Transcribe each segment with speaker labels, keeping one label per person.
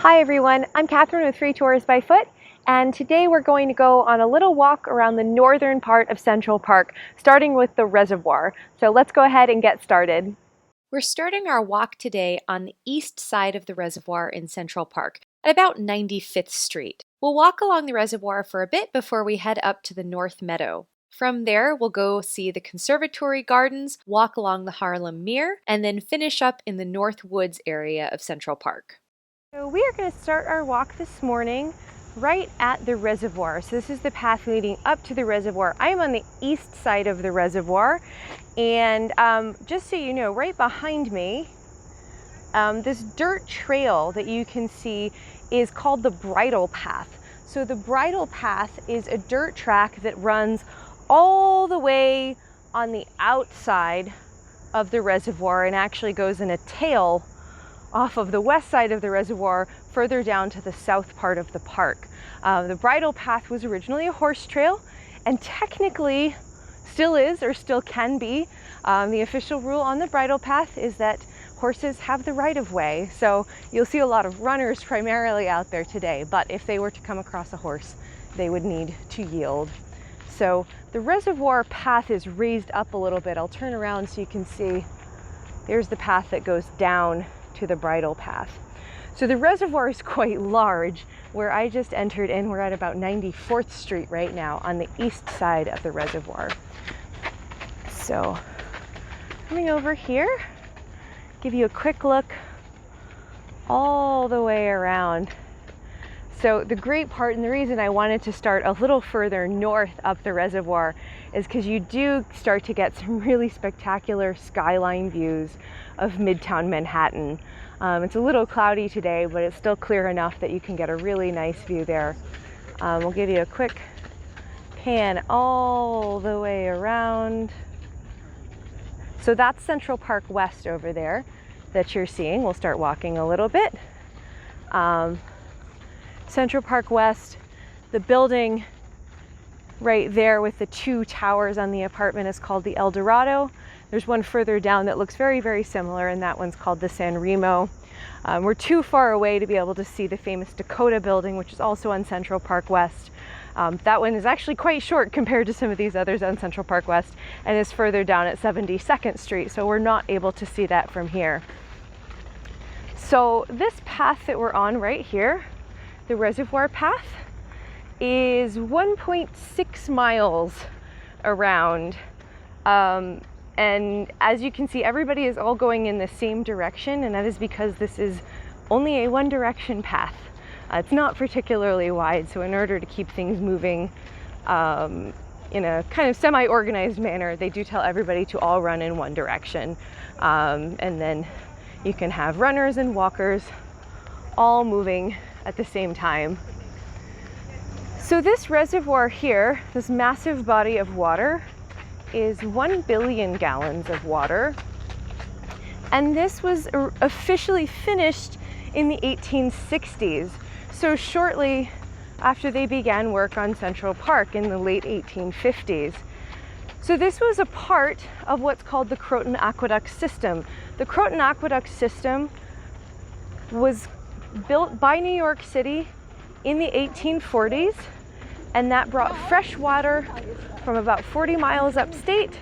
Speaker 1: Hi everyone, I'm Catherine with Free Tours by Foot, and today we're going to go on a little walk around the northern part of Central Park, starting with the reservoir. So let's go ahead and get started. We're starting our walk today on the east side of the reservoir in Central Park, at about 95th Street. We'll walk along the reservoir for a bit before we head up to the North Meadow. From there, we'll go see the Conservatory Gardens, walk along the Harlem Meer, and then finish up in the North Woods area of Central Park. So we are going to start our walk this morning right at the reservoir. So this is the path leading up to the reservoir. I am on the east side of the reservoir, and just so you know, right behind me, this dirt trail that you can see is called the bridle path. So the bridle path is a dirt track that runs all the way on the outside of the reservoir and actually goes in a tail off of the west side of the reservoir further down to the south part of the park. The bridle path was originally a horse trail and technically still is or still can be. The official rule on the bridle path is that horses have the right of way. So you'll see a lot of runners primarily out there today, but if they were to come across a horse, they would need to yield. So the reservoir path is raised up a little bit. I'll turn around so you can see. There's the path that goes down to the bridle path. So the reservoir is quite large. Where I just entered in, we're at about 94th Street right now on the east side of the reservoir. So coming over here, give you a quick look all the way around. So the great part, and the reason I wanted to start a little further north up the reservoir, is because you do start to get some really spectacular skyline views of Midtown Manhattan. It's a little cloudy today, but it's still clear enough that you can get a really nice view there. We'll give you a quick pan all the way around. So that's Central Park West over there that you're seeing. We'll start walking a little bit. Central Park West, the building right there with the two towers on the apartment is called the El Dorado. There's one further down that looks very, very similar, and that one's called the San Remo. We're too far away to be able to see the famous Dakota building, which is also on Central Park West. That one is actually quite short compared to some of these others on Central Park West and is further down at 72nd Street, so we're not able to see that from here. So this path that we're on right here, the reservoir path, is 1.6 miles around. And as you can see, everybody is all going in the same direction, and that is because this is only a one direction path. It's not particularly wide, so in order to keep things moving in a kind of semi-organized manner, they do tell everybody to all run in one direction. And then you can have runners and walkers all moving at the same time. So this reservoir here, this massive body of water, is 1 billion gallons of water. And this was officially finished in the 1860s. So shortly after they began work on Central Park in the late 1850s. So this was a part of what's called the Croton Aqueduct System. The Croton Aqueduct System was built by New York City in the 1840s, and that brought fresh water from about 40 miles upstate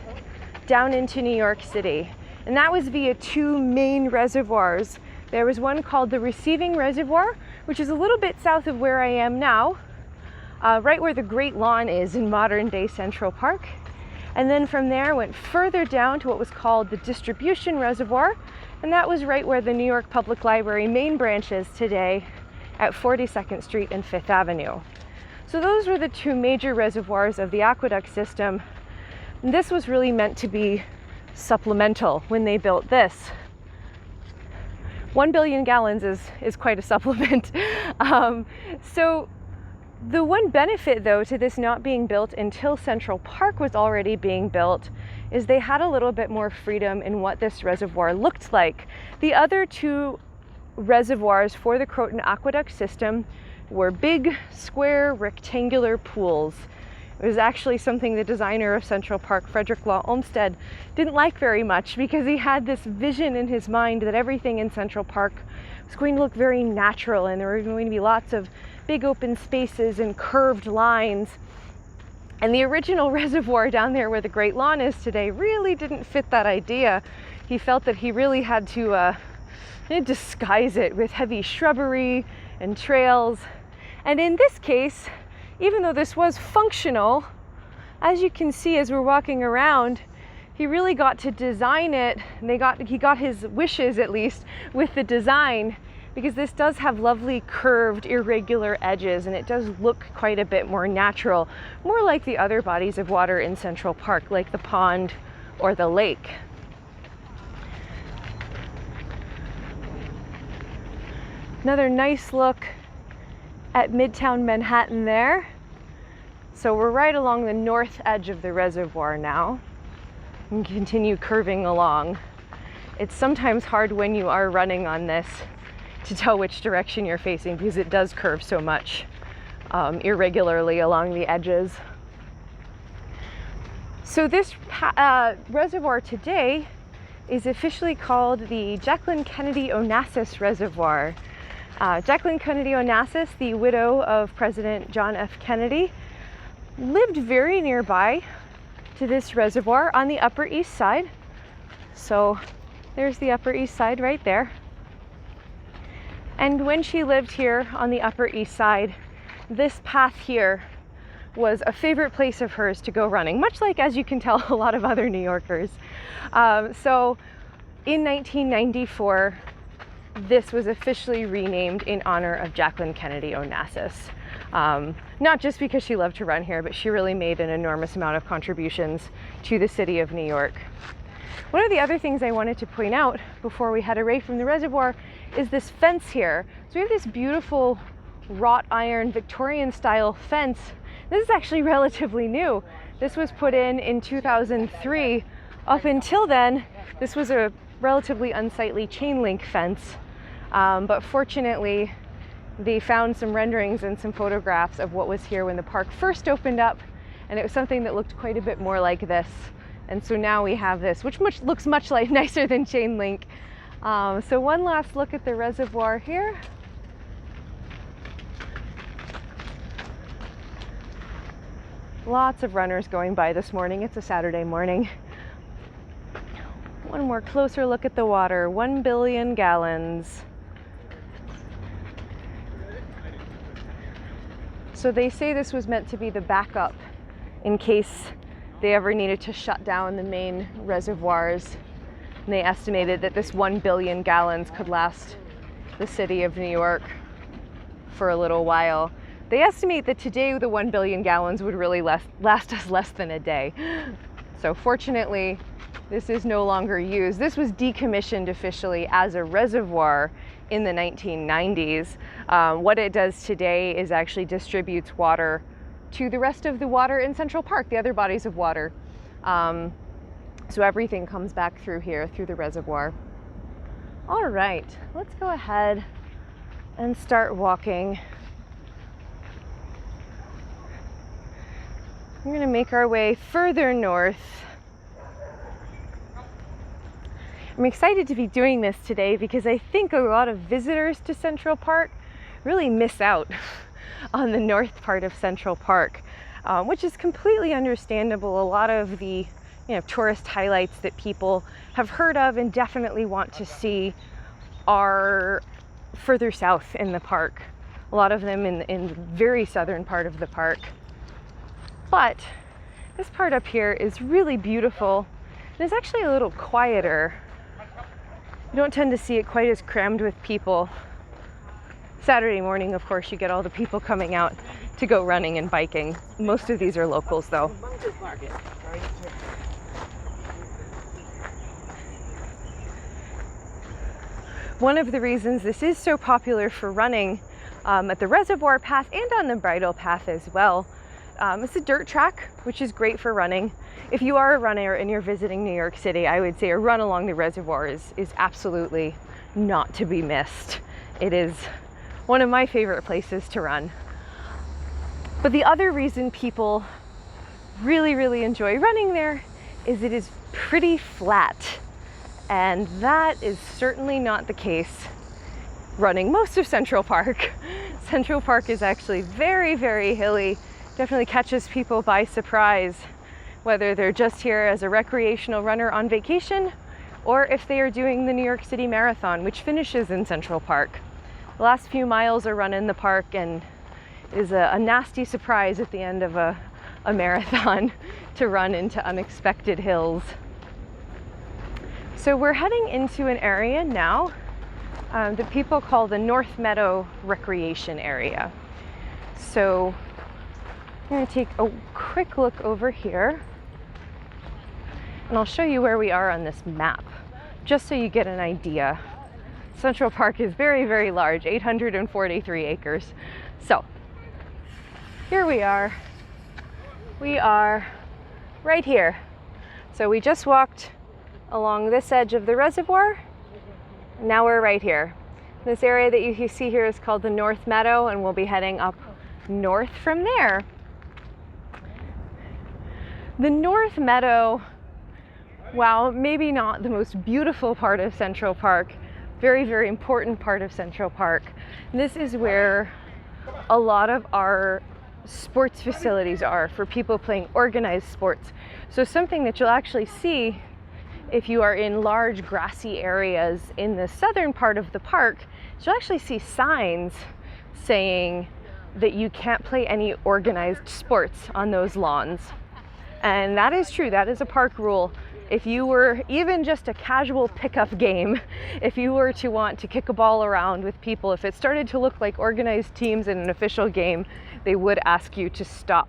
Speaker 1: down into New York City. And that was via two main reservoirs. There was one called the Receiving Reservoir, which is a little bit south of where I am now, right where the Great Lawn is in modern day Central Park. And then from there went further down to what was called the Distribution Reservoir, and that was right where the New York Public Library main branch is today at 42nd Street and 5th Avenue. So those were the two major reservoirs of the aqueduct system. And this was really meant to be supplemental when they built this. 1 billion gallons is quite a supplement. So the one benefit, though, to this not being built until Central Park was already being built is they had a little bit more freedom in what this reservoir looked like. The other two reservoirs for the Croton Aqueduct System were big, square, rectangular pools. It was actually something the designer of Central Park, Frederick Law Olmsted, didn't like very much because he had this vision in his mind that everything in Central Park was going to look very natural, and there were going to be lots of big open spaces and curved lines. And the original reservoir down there where the Great Lawn is today really didn't fit that idea. He felt that he really had to disguise it with heavy shrubbery and trails. And in this case, even though this was functional, as you can see as we're walking around, he really got to design it, and he got his wishes at least with the design, because this does have lovely curved irregular edges, and it does look quite a bit more natural, more like the other bodies of water in Central Park, like the pond or the lake. Another nice look at Midtown Manhattan there. So we're right along the north edge of the reservoir now, and continue curving along. It's sometimes hard when you are running on this to tell which direction you're facing, because it does curve so much irregularly along the edges. So this reservoir today is officially called the Jackie Kennedy Onasis Reservoir. Jackie Kennedy Onasis, the widow of President John F. Kennedy, lived very nearby to this reservoir on the Upper East Side. So there's the Upper East Side right there. And when she lived here on the Upper East Side, this path here was a favorite place of hers to go running, much like, as you can tell, a lot of other New Yorkers. So in 1994, this was officially renamed in honor of Jackie Kennedy Onasis. Not just because she loved to run here, but she really made an enormous amount of contributions to the city of New York. One of the other things I wanted to point out before we head away from the reservoir is this fence here. So we have this beautiful wrought iron Victorian style fence. This is actually relatively new. This was put in 2003. Up until then, this was a relatively unsightly chain link fence. But fortunately, they found some renderings and some photographs of what was here when the park first opened up, and it was something that looked quite a bit more like this. And so now we have this, which looks much like nicer than chain link. So one last look at the reservoir here. Lots of runners going by this morning. It's a Saturday morning. One more closer look at the water. 1 billion gallons. So they say this was meant to be the backup in case they ever needed to shut down the main reservoirs. And they estimated that this 1 billion gallons could last the city of New York for a little while. They estimate that today the 1 billion gallons would really last us less than a day. So fortunately, this is no longer used. This was decommissioned officially as a reservoir in the 1990s. What it does today is actually distributes water to the rest of the water in Central Park, the other bodies of water. So everything comes back through here, through the reservoir. All right, let's go ahead and start walking. We're gonna make our way further north. I'm excited to be doing this today because I think a lot of visitors to Central Park really miss out on the north part of Central Park, which is completely understandable. A lot of the tourist highlights that people have heard of and definitely want to see are further south in the park. A lot of them in the very southern part of the park. But this part up here is really beautiful, and it's actually a little quieter. You don't tend to see it quite as crammed with people. Saturday morning, of course, you get all the people coming out to go running and biking. Most of these are locals, though. One of the reasons this is so popular for running at the reservoir path and on the bridle path as well, it's a dirt track, which is great for running. If you are a runner and you're visiting New York City, I would say a run along the reservoir is absolutely not to be missed. It is one of my favorite places to run. But the other reason people really, really enjoy running there is it is pretty flat. And that is certainly not the case running most of Central Park. Central Park is actually very, very hilly. Definitely catches people by surprise, whether they're just here as a recreational runner on vacation or if they are doing the New York City Marathon, which finishes in Central Park. The last few miles are run in the park and is a nasty surprise at the end of a marathon to run into unexpected hills. So we're heading into an area now that people call the North Meadow recreation area. So I'm going to take a quick look over here and I'll show you where we are on this map, just so you get an idea. Central Park is very, very large, 843 acres. So here we are. We are right here. So we just walked along this edge of the reservoir. Now we're right here. This area that you see here is called the North Meadow, and we'll be heading up north from there. The North Meadow, while maybe not the most beautiful part of Central Park, very, very important part of Central Park. This is where a lot of our sports facilities are for people playing organized sports. So something that you'll actually see if you are in large grassy areas in the southern part of the park, you'll actually see signs saying that you can't play any organized sports on those lawns. And that is true, that is a park rule. If you were even just a casual pickup game, if you were to want to kick a ball around with people, if it started to look like organized teams in an official game, they would ask you to stop.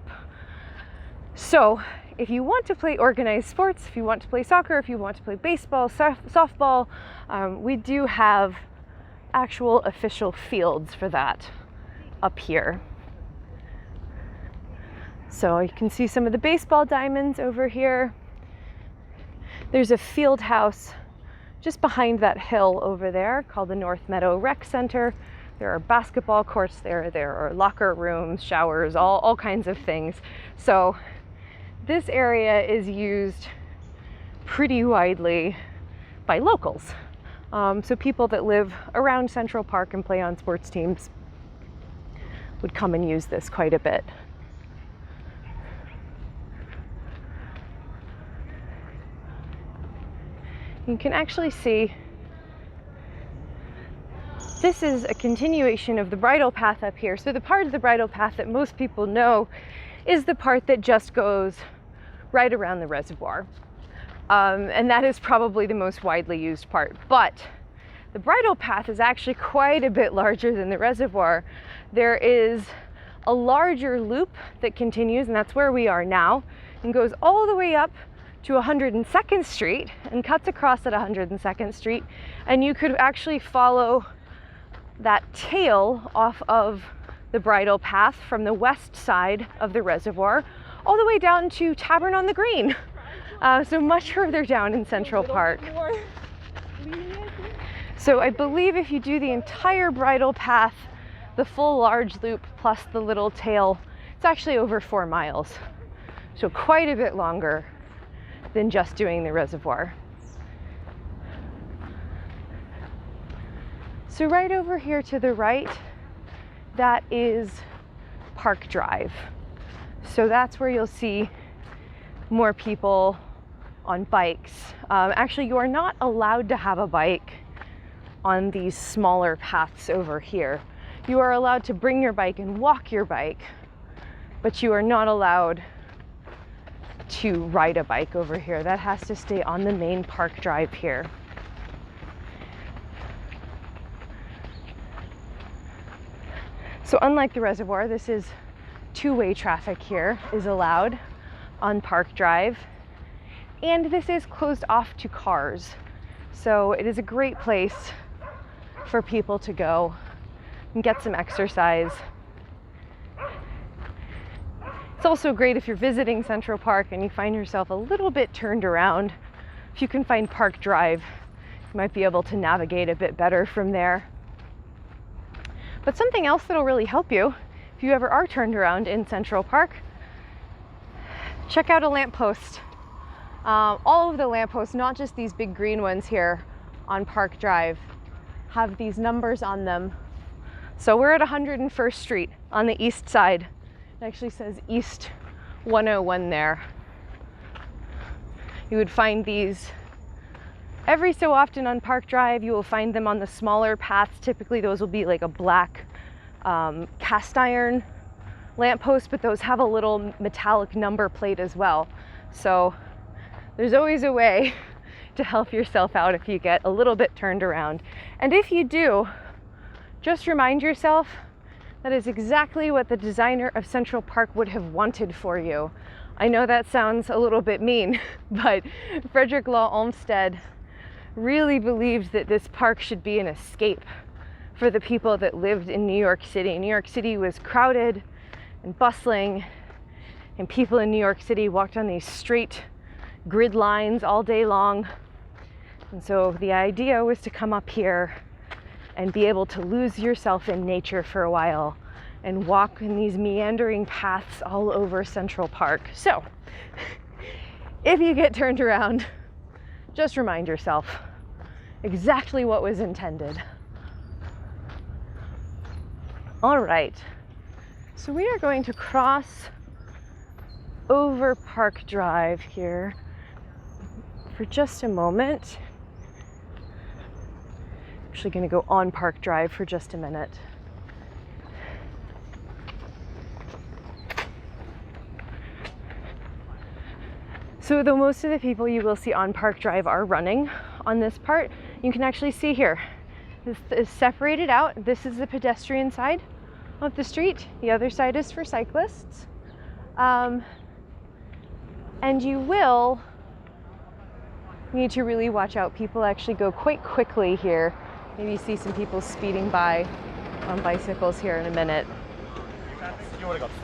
Speaker 1: So if you want to play organized sports, if you want to play soccer, if you want to play baseball, softball, we do have actual official fields for that up here. So you can see some of the baseball diamonds over here. There's a field house just behind that hill over there called the North Meadow Rec Center. There are basketball courts there. There are locker rooms, showers, all kinds of things. So this area is used pretty widely by locals. So people that live around Central Park and play on sports teams would come and use this quite a bit. You can actually see this is a continuation of the bridle path up here. So the part of the bridle path that most people know is the part that just goes right around the reservoir. And that is probably the most widely used part. But the bridle path is actually quite a bit larger than the reservoir. There is a larger loop that continues, and that's where we are now, and goes all the way up to 102nd Street and cuts across at 102nd Street. And you could actually follow that tail off of the bridle path from the west side of the reservoir all the way down to Tavern on the Green. So much further down in Central Park. So I believe if you do the entire bridle path, the full large loop plus the little tail, it's actually over 4 miles. So quite a bit longer than just doing the reservoir. So right over here to the right, that is Park Drive. So that's where you'll see more people on bikes. Actually, you are not allowed to have a bike on these smaller paths over here. You are allowed to bring your bike and walk your bike, but you are not allowed to ride a bike over here. That has to stay on the main Park Drive here. So unlike the reservoir, this is two-way traffic here is allowed on Park Drive, and this is closed off to cars. So it is a great place for people to go and get some exercise. It's also great if you're visiting Central Park and you find yourself a little bit turned around. If you can find Park Drive, you might be able to navigate a bit better from there. But something else that'll really help you if you ever are turned around in Central Park, check out a lamppost. All of the lampposts, not just these big green ones here on Park Drive, have these numbers on them. So we're at 101st Street on the east side. It actually says East 101 there. You would find these every so often on Park Drive. You will find them on the smaller paths. Typically those will be like a black cast iron lamppost, but those have a little metallic number plate as well. So there's always a way to help yourself out if you get a little bit turned around. And if you do, just remind yourself that is exactly what the designer of Central Park would have wanted for you. I know that sounds a little bit mean, but Frederick Law Olmsted really believed that this park should be an escape for the people that lived in New York City. New York City was crowded and bustling, and people in New York City walked on these straight grid lines all day long. And so the idea was to come up here and be able to lose yourself in nature for a while and walk in these meandering paths all over Central Park. So if you get turned around, just remind yourself exactly what was intended. All right, so we are going to cross over Park Drive here for just a moment. Actually going to go on Park Drive for just a minute. So though most of the people you will see on Park Drive are running on this part, you can actually see here, this is separated out. This is the pedestrian side of the street. The other side is for cyclists. And you will need to really watch out. People actually go quite quickly here. Maybe you see some people speeding by on bicycles here in a minute.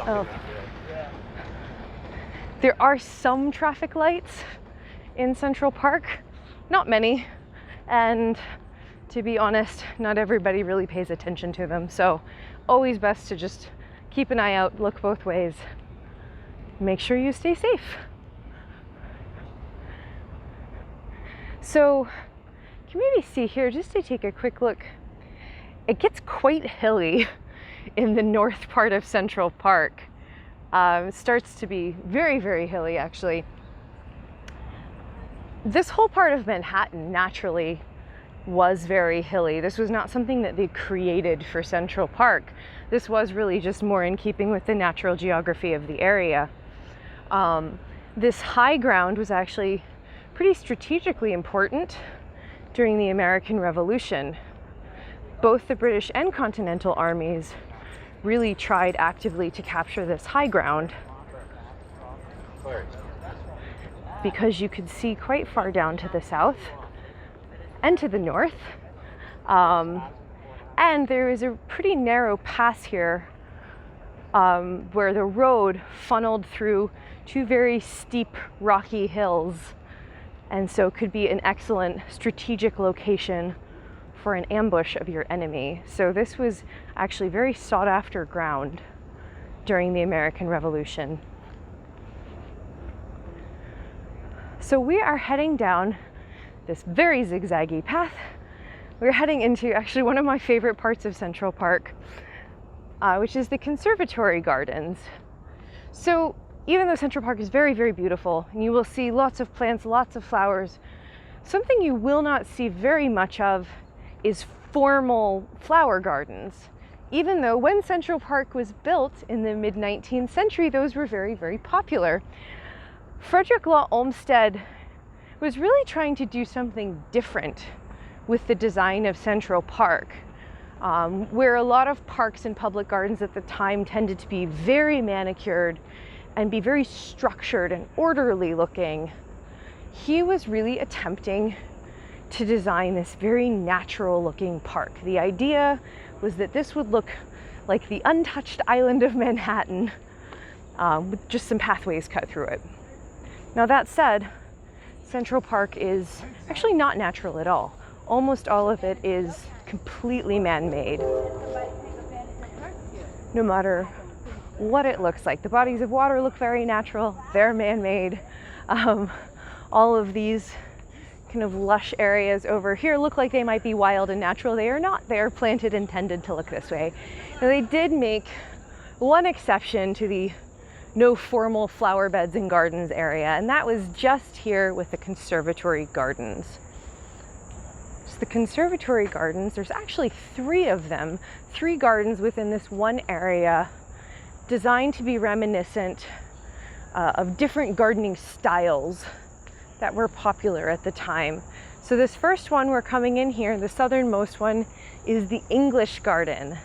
Speaker 1: Oh. There are some traffic lights in Central Park, not many, and to be honest, not everybody really pays attention to them. So always best to just keep an eye out, look both ways, make sure you stay safe. So you can maybe see here, just to take a quick look, it gets quite hilly in the north part of Central Park. It starts to be very, very hilly, actually. This whole part of Manhattan naturally was very hilly. This was not something that they created for Central Park. This was really just more in keeping with the natural geography of the area. This high ground was actually pretty strategically important during the American Revolution. Both the British and Continental armies really tried actively to capture this high ground because you could see quite far down to the south and to the north. And there is a pretty narrow pass here where the road funneled through two very steep rocky hills, and so could be an excellent strategic location for an ambush of your enemy. So this was actually very sought after ground during the American Revolution. So we are heading down this very zigzaggy path. We're heading into actually one of my favorite parts of Central Park, which is the Conservatory Gardens. So even though Central Park is very, very beautiful, and you will see lots of plants, lots of flowers, something you will not see very much of is formal flower gardens. Even though when Central Park was built in the mid-19th century, those were very, very popular. Frederick Law Olmsted was really trying to do something different with the design of Central Park, where a lot of parks and public gardens at the time tended to be very manicured and be very structured and orderly looking. He was really attempting to design this very natural looking park. The idea was that this would look like the untouched island of Manhattan, with just some pathways cut through it. Now that said, Central Park is actually not natural at all. Almost all of it is completely man-made. No matter what it looks like. The bodies of water look very natural, they're man-made. All of these kind of lush areas over here look like they might be wild and natural. They are not. They are planted and tended to look this way. Now, they did make one exception to the no formal flower beds and gardens area, and that was just here with the Conservatory Gardens. So the Conservatory Gardens, there's actually 3 of them, 3 gardens within this one area, designed to be reminiscent of different gardening styles that were popular at the time. So this first one we're coming in here, the southernmost one, is the English garden.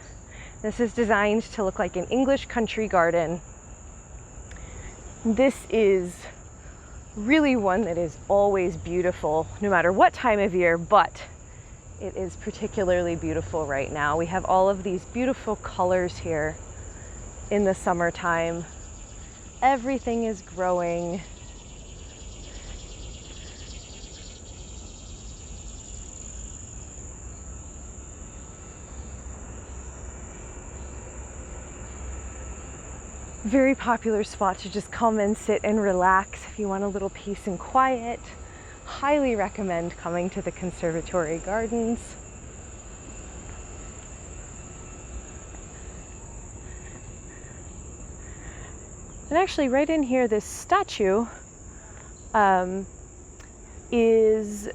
Speaker 1: This is designed to look like an English country garden. This is really one that is always beautiful, no matter what time of year, but it is particularly beautiful right now. We have all of these beautiful colors here in the summertime. Everything is growing. Very popular spot to just come and sit and relax if you want a little peace and quiet. Highly recommend coming to the Conservatory Gardens. And actually right in here, this statue is,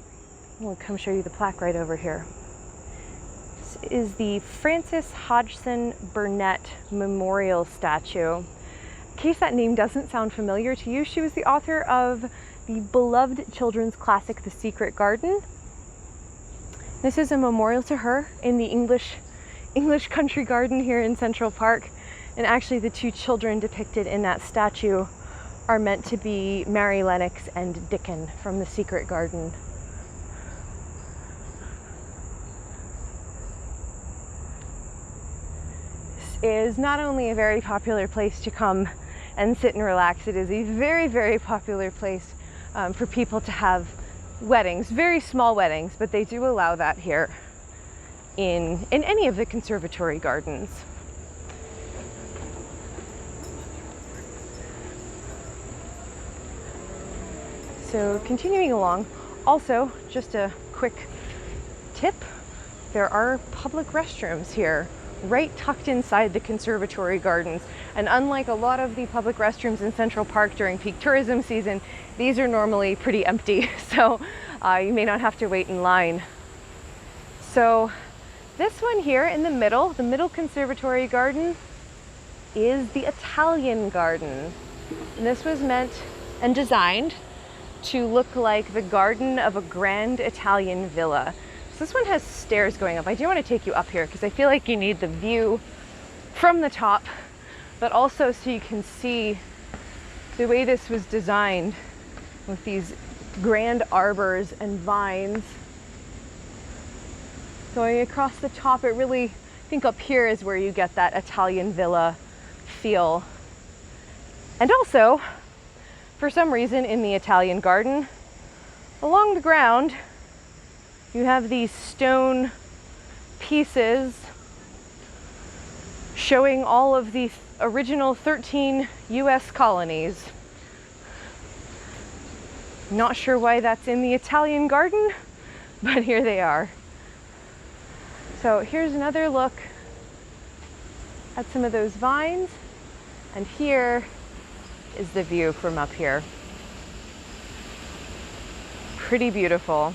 Speaker 1: I'll come show you the plaque right over here. This is the Frances Hodgson Burnett Memorial Statue. In case that name doesn't sound familiar to you, she was the author of the beloved children's classic, The Secret Garden. This is a memorial to her in the English country garden here in Central Park. And actually the 2 children depicted in that statue are meant to be Mary Lennox and Dickon from The Secret Garden. This is not only a very popular place to come and sit and relax, it is a very, very popular place for people to have weddings, very small weddings, but they do allow that here in any of the Conservatory Gardens. So continuing along, also just a quick tip, there are public restrooms here, right tucked inside the Conservatory Gardens. And unlike a lot of the public restrooms in Central Park during peak tourism season, these are normally pretty empty, so you may not have to wait in line. So this one here in the middle Conservatory Garden, is the Italian Garden. And this was meant and designed to look like the garden of a grand Italian villa. So this one has stairs going up. I do want to take you up here because I feel like you need the view from the top, but also so you can see the way this was designed with these grand arbors and vines going across the top. It really, I think up here is where you get that Italian villa feel. And also, for some reason in the Italian garden, along the ground, you have these stone pieces showing all of the original 13 US colonies. Not sure why that's in the Italian garden, but here they are. So here's another look at some of those vines, and here is the view from up here. Pretty beautiful.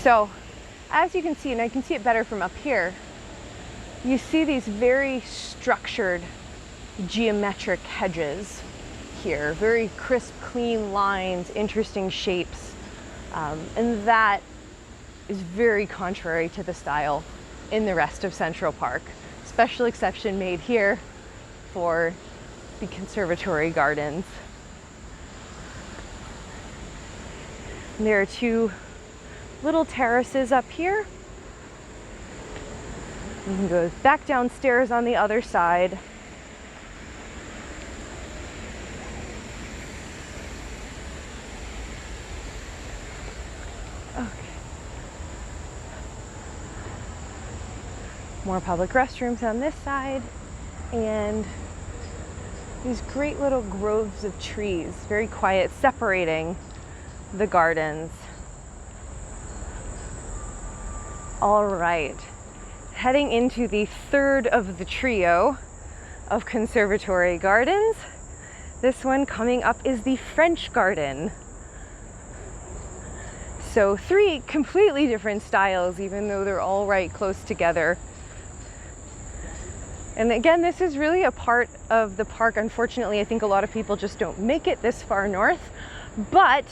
Speaker 1: So as you can see, and I can see it better from up here, you see these very structured geometric hedges here, very crisp, clean lines, interesting shapes, and that is very contrary to the style in the rest of Central Park. Special exception made here for the Conservatory Gardens. And there are 2 little terraces up here. You can go back downstairs on the other side. Okay. More public restrooms on this side, and these great little groves of trees, very quiet, separating the gardens. All right, heading into the third of the trio of Conservatory Gardens. This one coming up is the French Garden. So 3 completely different styles, even though they're all right close together. And again, this is really a part of the park. Unfortunately, I think a lot of people just don't make it this far north. But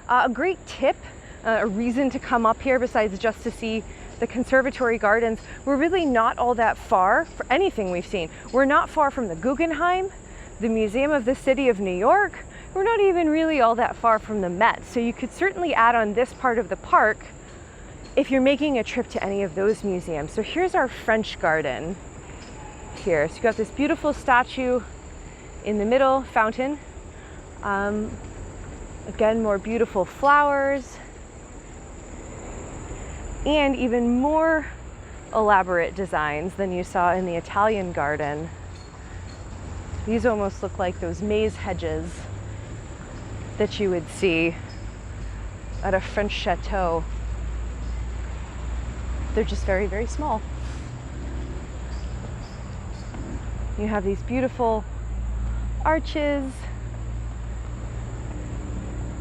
Speaker 1: a great tip, a reason to come up here besides just to see the Conservatory Gardens, we're really not all that far for anything we've seen. We're not far from the Guggenheim, the Museum of the City of New York. We're not even really all that far from the Met. So you could certainly add on this part of the park if you're making a trip to any of those museums. So here's our French Garden here. So you got this beautiful statue in the middle, fountain. Again, more beautiful flowers. And even more elaborate designs than you saw in the Italian garden. These almost look like those maze hedges that you would see at a French chateau. They're just very, very small. You have these beautiful arches,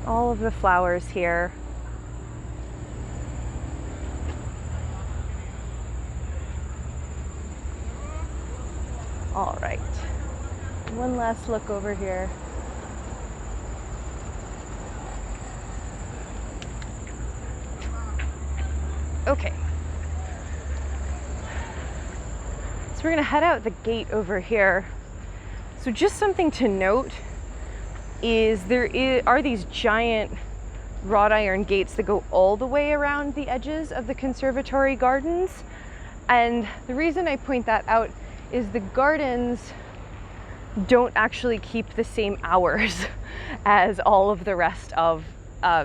Speaker 1: all of the flowers here. All right, one last look over here. Okay, so we're gonna head out the gate over here. So just something to note is are these giant wrought iron gates that go all the way around the edges of the Conservatory Gardens. And the reason I point that out is the gardens don't actually keep the same hours as all of the rest of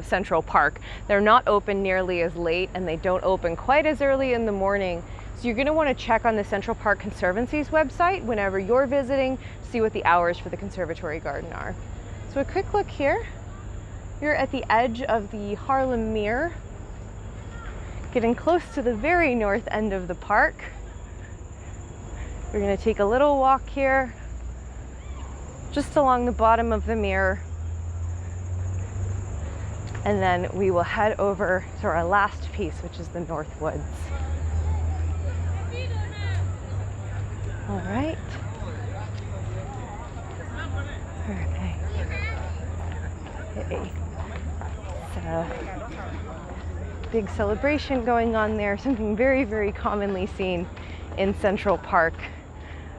Speaker 1: Central Park. They're not open nearly as late, and they don't open quite as early in the morning. So you're going to want to check on the Central Park Conservancy's website whenever you're visiting, see what the hours for the Conservatory Garden are. So a quick look here. You're at the edge of the Harlem Meer, getting close to the very north end of the park. We're going to take a little walk here, just along the bottom of the Meer, and then we will head over to our last piece, which is the North Woods. All right. Okay. Hey. So, big celebration going on there, something very, very commonly seen in Central Park.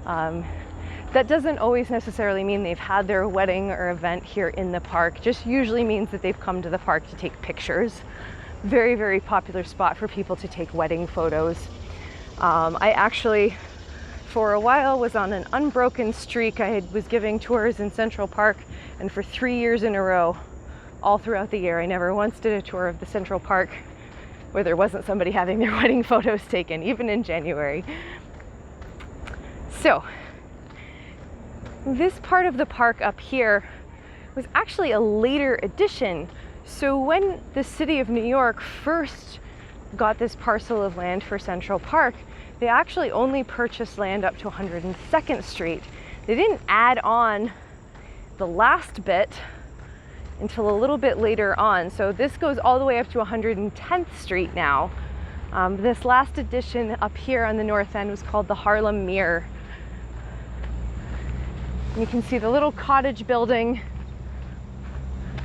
Speaker 1: That doesn't always necessarily mean they've had their wedding or event here in the park, just usually means that they've come to the park to take pictures. Very, very popular spot for people to take wedding photos. I actually, for a while, was on an unbroken streak. I was giving tours in Central Park, and for 3 years in a row, all throughout the year, I never once did a tour of the Central Park where there wasn't somebody having their wedding photos taken, even in January. So, this part of the park up here was actually a later addition. So when the city of New York first got this parcel of land for Central Park, they actually only purchased land up to 102nd Street. They didn't add on the last bit until a little bit later on. So this goes all the way up to 110th Street now. This last addition up here on the north end was called the Harlem Meer. You can see the little cottage building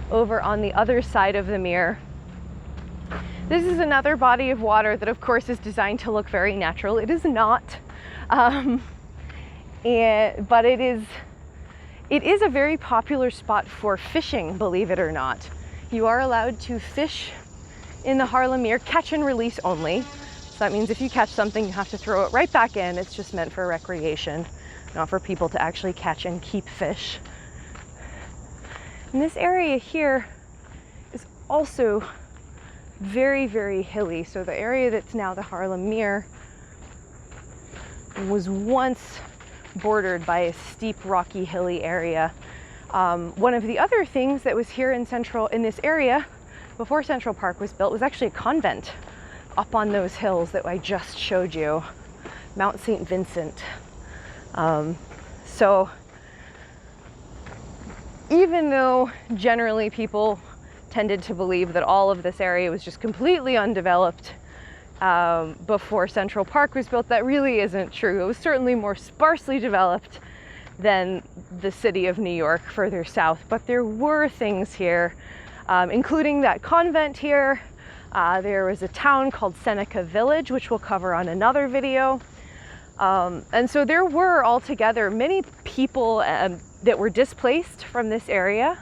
Speaker 1: over on the other side of the Meer. This is another body of water that of course is designed to look very natural. It is not, but it is a very popular spot for fishing, believe it or not. You are allowed to fish in the Harlem Meer, catch and release only. So that means if you catch something, you have to throw it right back in. It's just meant for recreation, not for people to actually catch and keep fish. And this area here is also very, very hilly. So the area that's now the Harlem Meer was once bordered by a steep, rocky, hilly area. One of the other things that was here in this area before Central Park was built, was actually a convent up on those hills that I just showed you, Mount St. Vincent. So even though generally people tended to believe that all of this area was just completely undeveloped before Central Park was built, that really isn't true. It was certainly more sparsely developed than the city of New York further south, but there were things here, including that convent here. There was a town called Seneca Village, which we'll cover on another video. And so there were altogether many people that were displaced from this area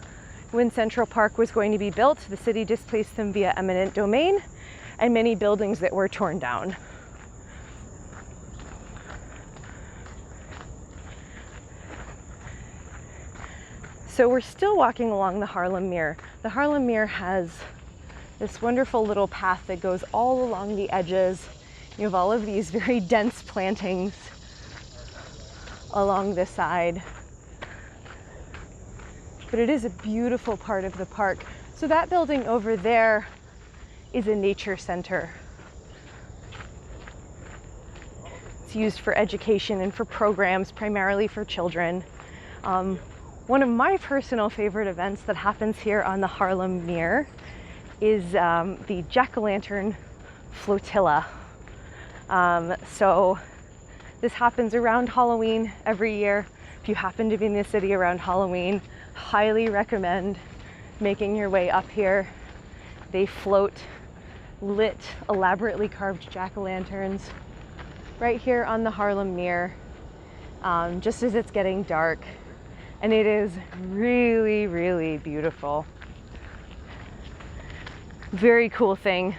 Speaker 1: when Central Park was going to be built. The city displaced them via eminent domain, and many buildings that were torn down. So we're still walking along the Harlem Meer. The Harlem Meer has this wonderful little path that goes all along the edges. You have all of these very dense plantings along the side. But it is a beautiful part of the park. So that building over there is a nature center. It's used for education and for programs, primarily for children. One of my personal favorite events that happens here on the Harlem Meer is the Jack-o'-lantern flotilla. So this happens around Halloween every year. If you happen to be in the city around Halloween, highly recommend making your way up here. They float lit, elaborately carved jack-o'-lanterns right here on the Harlem Meer, just as it's getting dark. And it is really, really beautiful. Very cool thing.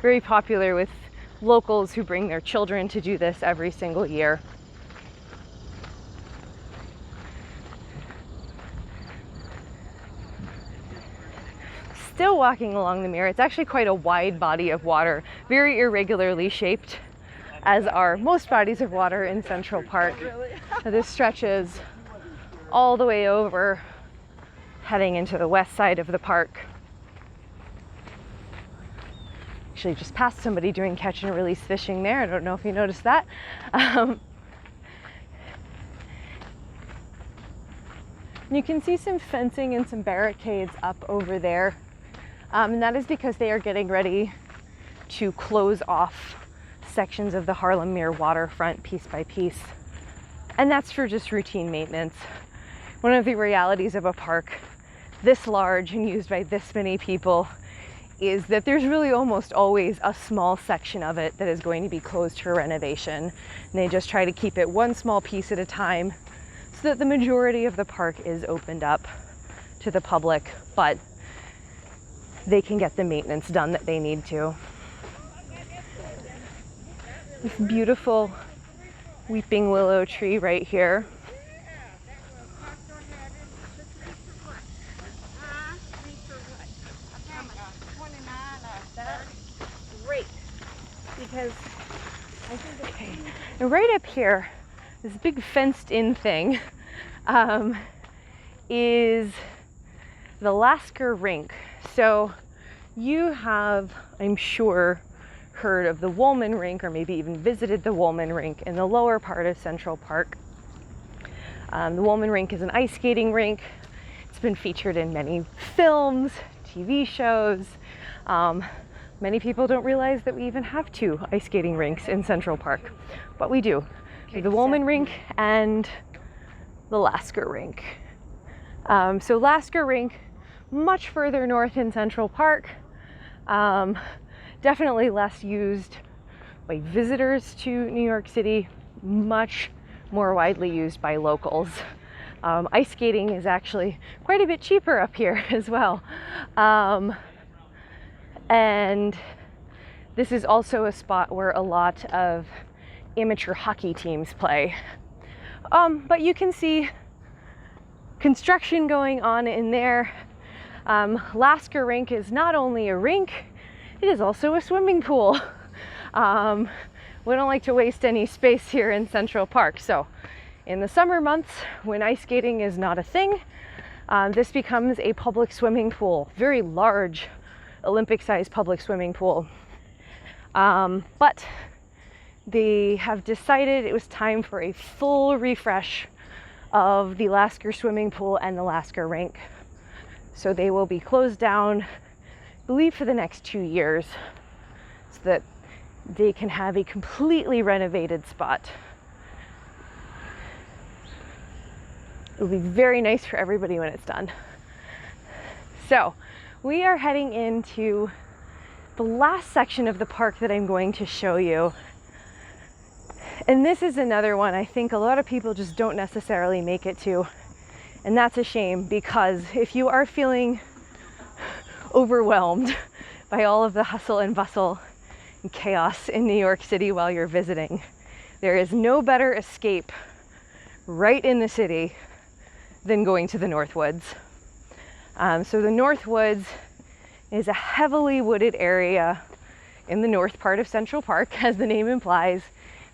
Speaker 1: Very popular with locals who bring their children to do this every single year. Still walking along the Meer. It's actually quite a wide body of water, very irregularly shaped, as are most bodies of water in Central Park. This stretches all the way over, heading into the west side of the park. Actually just passed somebody doing catch and release fishing there. I don't know if you noticed that. You can see some fencing and some barricades up over there. And that is because they are getting ready to close off sections of the Harlem Meer waterfront piece by piece. And that's for just routine maintenance. One of the realities of a park this large and used by this many people is that there's really almost always a small section of it that is going to be closed for renovation. And they just try to keep it one small piece at a time so that the majority of the park is opened up to the public, but they can get the maintenance done that they need to. This beautiful weeping willow tree right here. Because I think okay. And right up here, this big fenced-in thing is the Lasker rink. So you have, I'm sure, heard of the Woolman rink, or maybe even visited the Woolman rink in the lower part of Central Park. The Woolman rink is an ice skating rink. It's been featured in many films, TV shows. Many people don't realize that we even have two ice skating rinks in Central Park, but we do. The Woolman rink and the Lasker rink. So Lasker rink, much further north in Central Park, definitely less used by visitors to New York City, much more widely used by locals. Ice skating is actually quite a bit cheaper up here as well. And this is also a spot where a lot of amateur hockey teams play. But you can see construction going on in there. Lasker rink is not only a rink, it is also a swimming pool. We don't like to waste any space here in Central Park. So in the summer months, when ice skating is not a thing, this becomes a public swimming pool, very large Olympic-sized public swimming pool. But they have decided it was time for a full refresh of the Lasker swimming pool and the Lasker rink. So they will be closed down, I believe, for the next 2 years, so that they can have a completely renovated spot. It'll be very nice for everybody when it's done. So we are heading into the last section of the park that I'm going to show you. And this is another one I think a lot of people just don't necessarily make it to. And that's a shame, because if you are feeling overwhelmed by all of the hustle and bustle and chaos in New York City while you're visiting, there is no better escape right in the city than going to the North Woods. So the North Woods is a heavily wooded area in the north part of Central Park, as the name implies,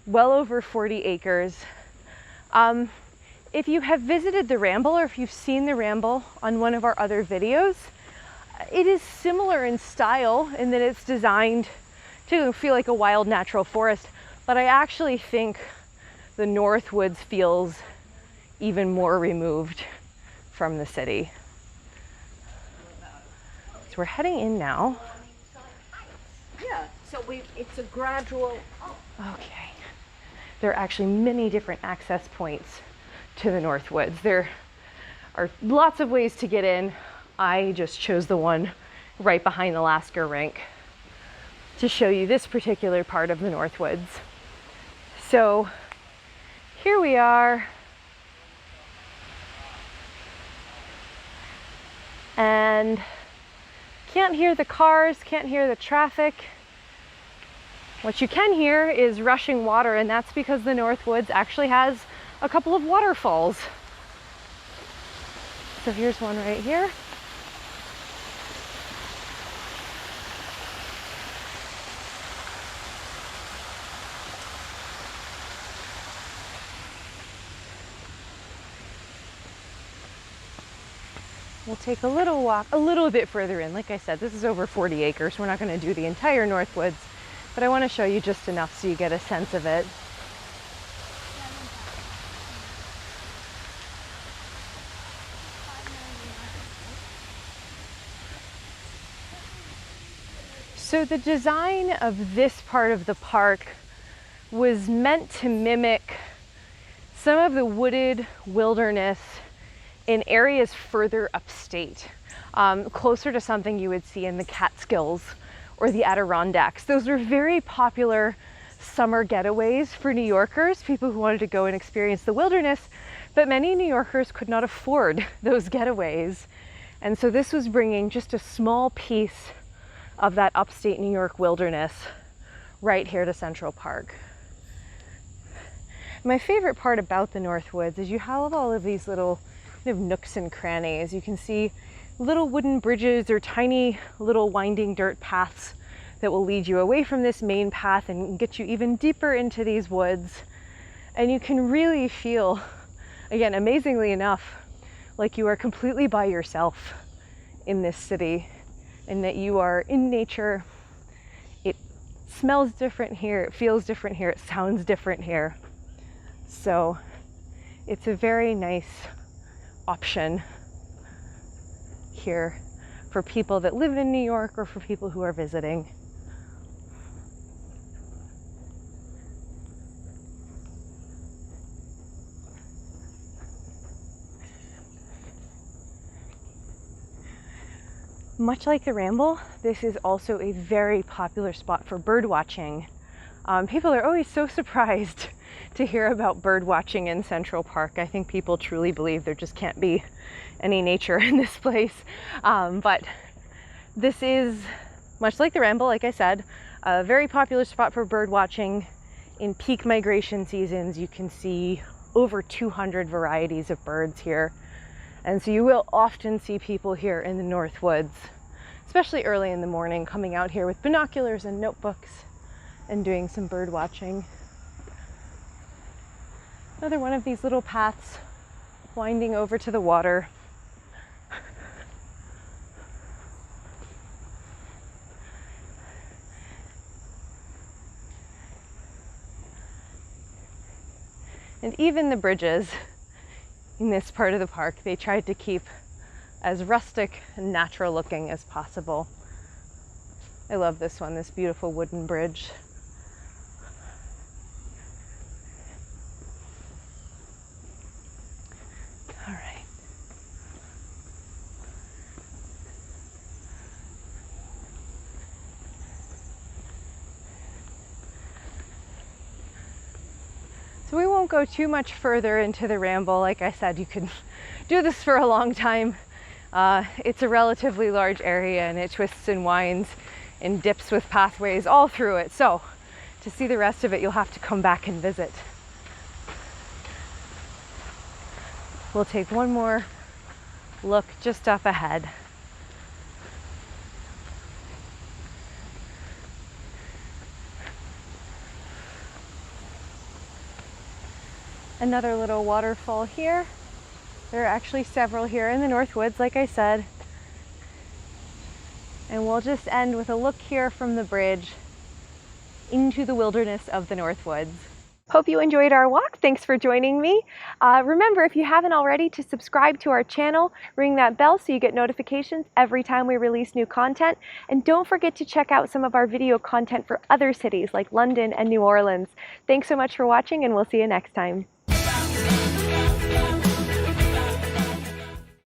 Speaker 1: well over 40 acres. If you have visited the Ramble, or if you've seen the Ramble on one of our other videos, it is similar in style in that it's designed to feel like a wild natural forest, but I actually think the North Woods feels even more removed from the city. So we're heading in now.
Speaker 2: Yeah, so it's a gradual.
Speaker 1: Okay. There are actually many different access points to the North Woods. There are lots of ways to get in. I just chose the one right behind the Lasker rink to show you this particular part of the North Woods. So here we are. And can't hear the cars, can't hear the traffic. What you can hear is rushing water, and that's because the North Woods actually has a couple of waterfalls. So here's one right here. We'll take a little walk, a little bit further in. Like I said, this is over 40 acres. We're not going to do the entire North Woods, but I want to show you just enough so you get a sense of it. So the design of this part of the park was meant to mimic some of the wooded wilderness in areas further upstate, closer to something you would see in the Catskills or the Adirondacks. Those were very popular summer getaways for New Yorkers, people who wanted to go and experience the wilderness, but many New Yorkers could not afford those getaways. And so this was bringing just a small piece of that upstate New York wilderness right here to Central Park. My favorite part about the North Woods is you have all of these little kind of nooks and crannies. You can see little wooden bridges or tiny little winding dirt paths that will lead you away from this main path and get you even deeper into these woods. And you can really feel, again, amazingly enough, like you are completely by yourself in this city, and that you are in nature. It smells different here, it feels different here, it sounds different here. So it's a very nice option here for people that live in New York or for people who are visiting. Much like the Ramble, this is also a very popular spot for bird watching. People are always so surprised to hear about bird watching in Central Park. I think people truly believe there just can't be any nature in this place. But this is, much like the Ramble, like I said, a very popular spot for bird watching. In peak migration seasons, you can see over 200 varieties of birds here. And so you will often see people here in the North Woods, especially early in the morning, coming out here with binoculars and notebooks and doing some bird watching. Another one of these little paths winding over to the water. And even the bridges in this part of the park, they tried to keep as rustic and natural looking as possible. I love this one, this beautiful wooden bridge. All right. So we won't go too much further into the ramble. Like I said, you could do this for a long time. It's a relatively large area and it twists and winds and dips with pathways all through it. So to see the rest of it, you'll have to come back and visit. We'll take one more look just up ahead. Another little waterfall here. There are actually several here in the North Woods, like I said. And we'll just end with a look here from the bridge into the wilderness of the North Woods. Hope you enjoyed our walk. Thanks for joining me. Remember, if you haven't already, to subscribe to our channel, ring that bell so you get notifications every time we release new content. And don't forget to check out some of our video content for other cities like London and New Orleans. Thanks so much for watching, and we'll see you next time.